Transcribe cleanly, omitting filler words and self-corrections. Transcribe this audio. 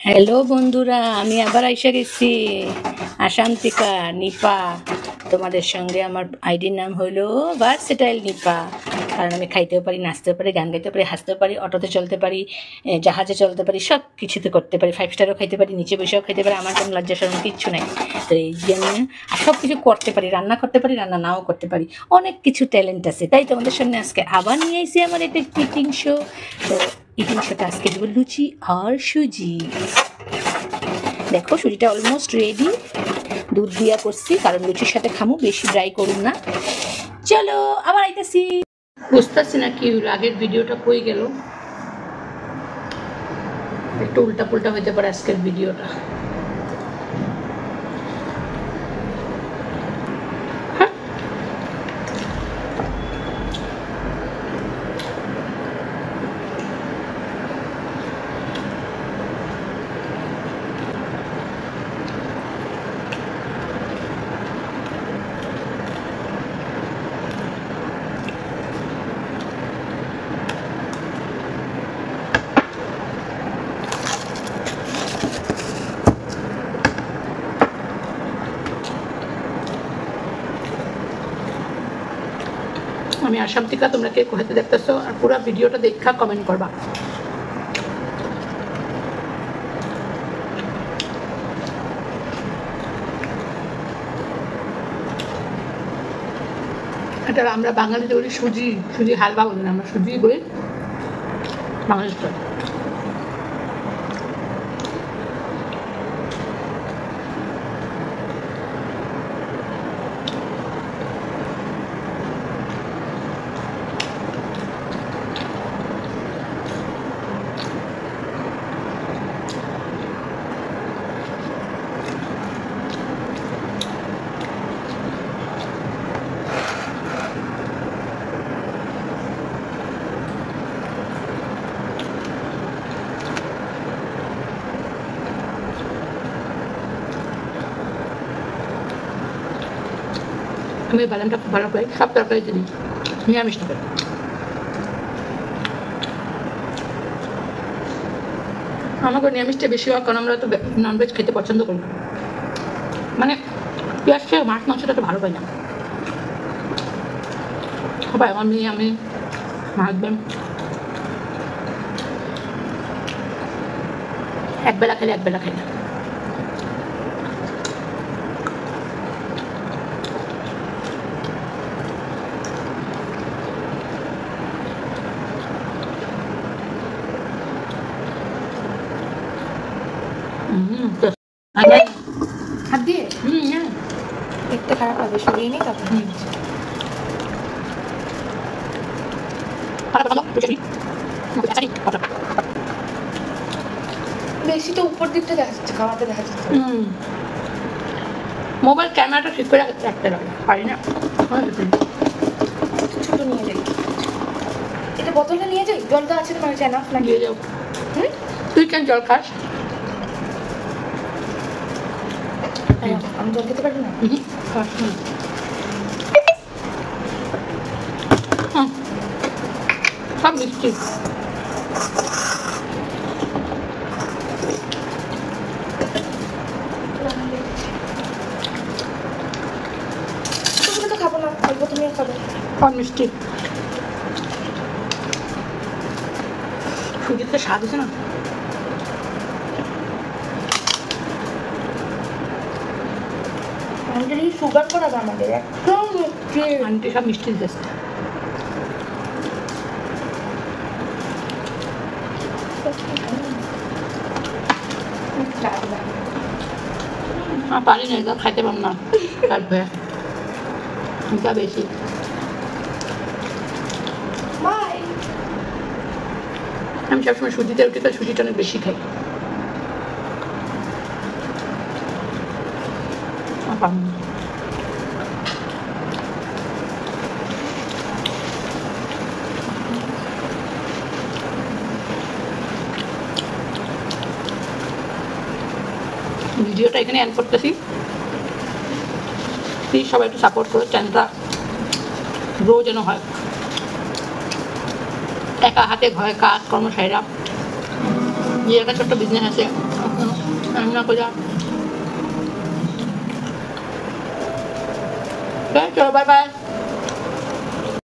Hello বন্ধুরা, আমি আবার আইসা গেছি। আশান্তিকা নিপা। তোমাদের সঙ্গে আমার আইডির নাম হলো ভার্সেটাইল নিপা। কারণ আমি খাইতেও পারি, নাচতেও পারি, গান গাইতেও পারি, হাসতেও পারি, অটোতে চলতে পারি, জাহাজে চলতে পারি, সব কিছুতে করতে পারি। 5 স্টারও খাইতে পারি, নিচে বসেও খাইতে পারি। আমার কোনো লজ্জা শরম কিচ্ছু নাই। তো এই জন্য সব কিছু করতে পারি, রান্না করতে পারি, রান্না নাও করতে পারি, অনেক কিছু ট্যালেন্ট আছে। তাই তোমাদের সামনে আজকে আবার নিয়ে এসেছি আমার এটা ইটিং শো। তো ইটিং শোটা আজকে দেবো লুচি আর সুজি। দেখো সুজিটা অলমোস্ট রেডি, দুধ দিয়া করছি কারণ লুচির সাথে খামু, বেশি ড্রাই করুন না। চলো আবার আইতেছি। বুঝতেছি না কি হলো, আগের ভিডিওটা কই গেল, একটু উল্টা পুল্টা হইতে পারে আজকের ভিডিওটা। আমি আশান্তিকা, তোমরা কে কোথাতে দেখতেছো আর পুরো ভিডিওটা দেখা কমেন্ট করবা। এটা আমরা বাঙালিতে বলি সুজি, সুজি হালবা বলি না, আমরা সুজি বলি বাংলাদেশে। আমি বাদামটা খুব ভালো পাই, সব তরকারিতে দিই, নিরামিষ তরকারি। আমাকে নিরামিষটা বেশি হয় কারণ আমরা তো ননভেজ খেতে পছন্দ করি, মানে পেঁয়াজ খেয়ে মাছ মাংসটা তো ভালো পাই না। সবাই আমার মেয়ে, আমি, হাজব্যান্ড একবেলা খেলে একবেলা খাই না। হাত দিয়ে হ্যাঁ, দেখতে খারাপ হবে, সরিয়ে নিই তারপর। বেশি তো উপর দিকটা দেখা যাচ্ছে, খাওয়াতে দেখা যাচ্ছে। মোবাইল ক্যামেরাটা ঠিক করে রাখতে লাগে, পারি না। ছোট নিয়ে যাই, এটা বোতলটা নিয়ে যাই, জলটা আছে তোমার কাছে না? নিয়ে যাও। তুই কেন জল খাস? আমি জল খেতে পারবো না। খাস না। সব মিষ্টি। তুমি তো খাবো না, অল্প তুমিও খাবে। সব মিষ্টি। সুজিতে স্বাদ আছে না? আমাদের এই সুগার করাবে আমাদের একদম মিষ্টি। আন্টি সব মিষ্টি দিতেছে। পারি না, এটা খাইতে পারব না, কাটবে এটা বেশি। আমি সবসময় সুজিতে রুটি খাই, সুজিটা অনেক বেশি খাই। ভিডিওটা এখানে এন্ড করতেছি। প্লিজ সবাই একটু সাপোর্ট করো, চ্যানেলটা গ্রো যেন হয়। একা হাতে ঘরে কাজ কর্মচারীরা যে একটা ছোট্ট বিজনেস আছে রান্না করা। চলো বাই বাই।